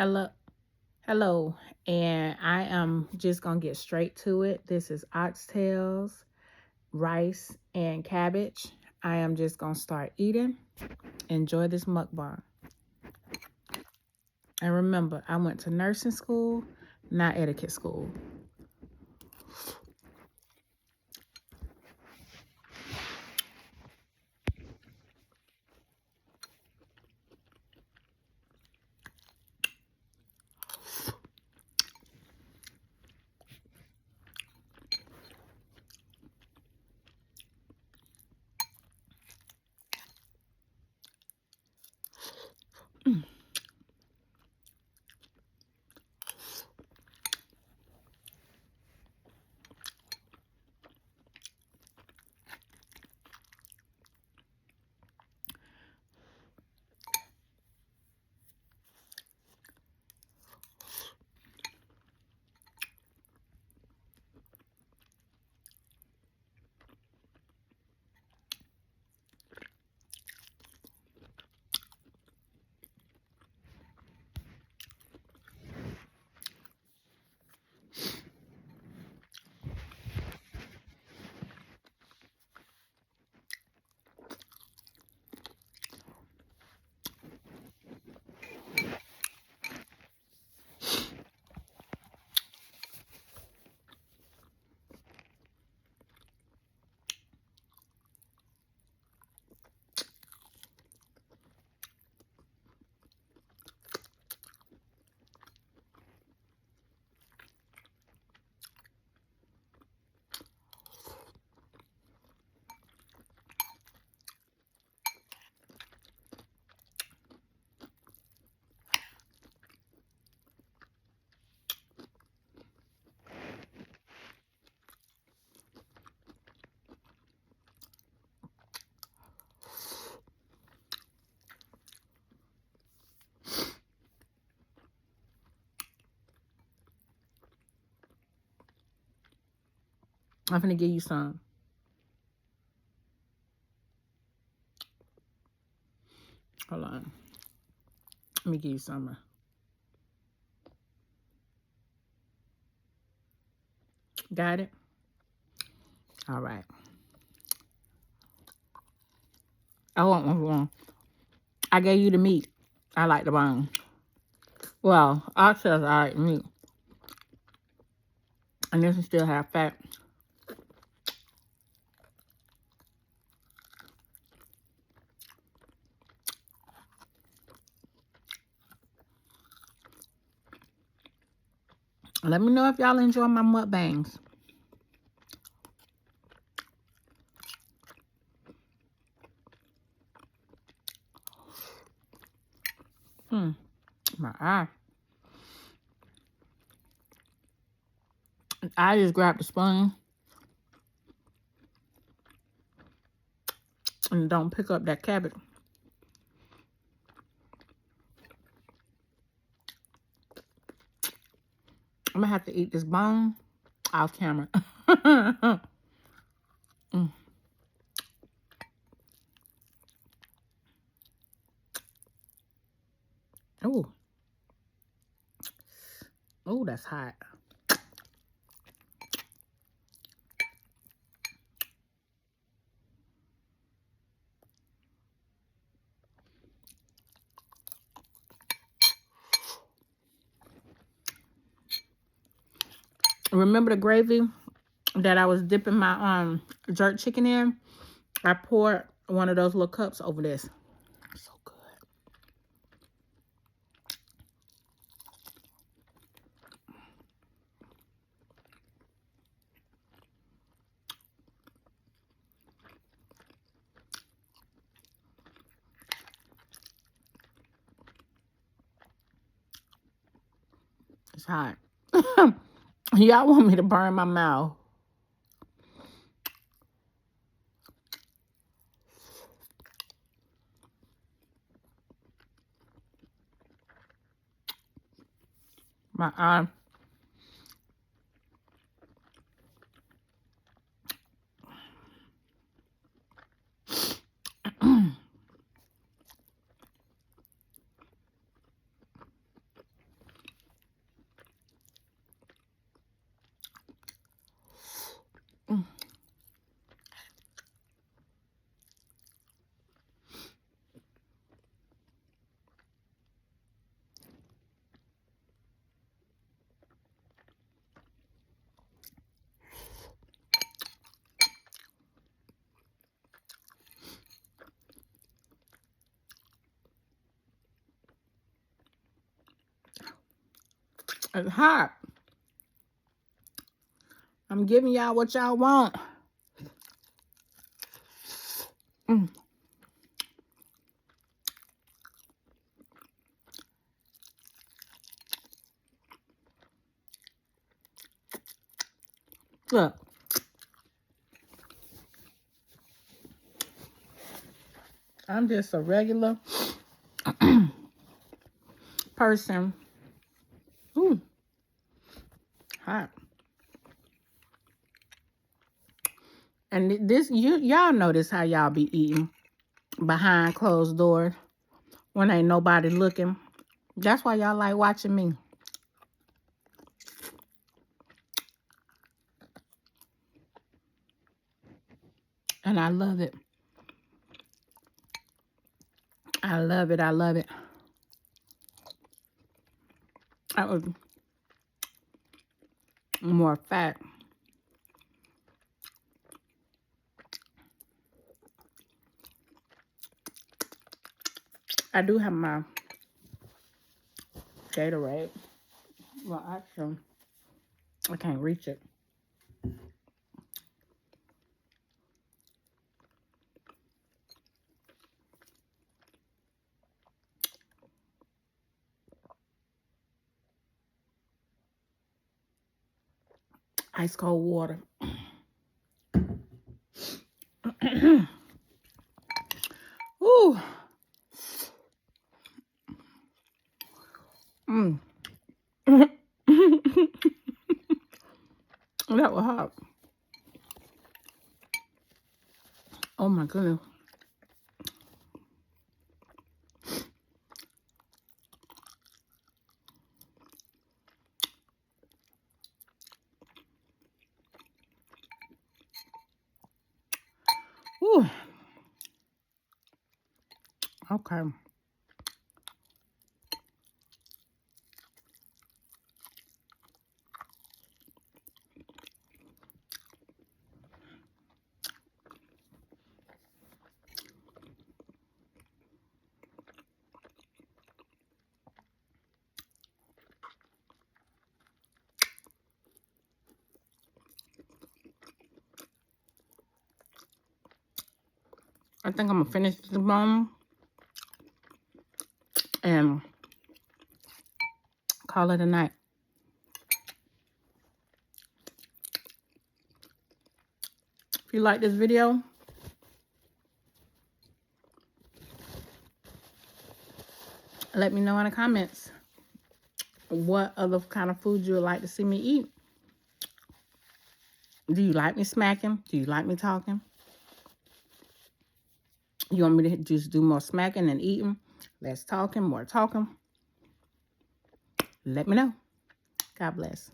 Hello, hello, and I am just gonna get straight to it. This is oxtails, rice, and cabbage. I am just gonna start eating. Enjoy this mukbang. And remember, I went to nursing school, not etiquette school. I'm gonna give you some. Hold on. Let me give you some. Got it? All right. I want one. I gave you the meat. I like the bone. Well, oxtails I like meat. And this one still have fat. Let me know if y'all enjoy my mukbangs. My eye. I just grabbed the spoon and don't pick up that cabbage. I'm gonna have to eat this bone off camera. Oh, oh, that's hot. Remember the gravy that I was dipping my jerk chicken in? I poured one of those little cups over this. So good. It's hot. Y'all want me to burn my mouth? My eye. It's hot. I'm giving y'all what y'all want. Mm. Look. I'm just a regular person. Ooh. Hot. And this, y'all know this how y'all be eating behind closed doors when ain't nobody looking. That's why y'all like watching me. And I love it. I love it. I love it. That was more fat. I do have my Gatorade. Well, actually, I can't reach it. Ice cold water. Ooh. Mm. That was hot. Oh my goodness. Ooh. Okay. I think I'm gonna finish the bone and call it a night. If you like this video, let me know in the comments what other kind of food you would like to see me eat. Do you like me smacking? Do you like me talking? You want me to just do more smacking and eating? Less talking, more talking? Let me know. God bless.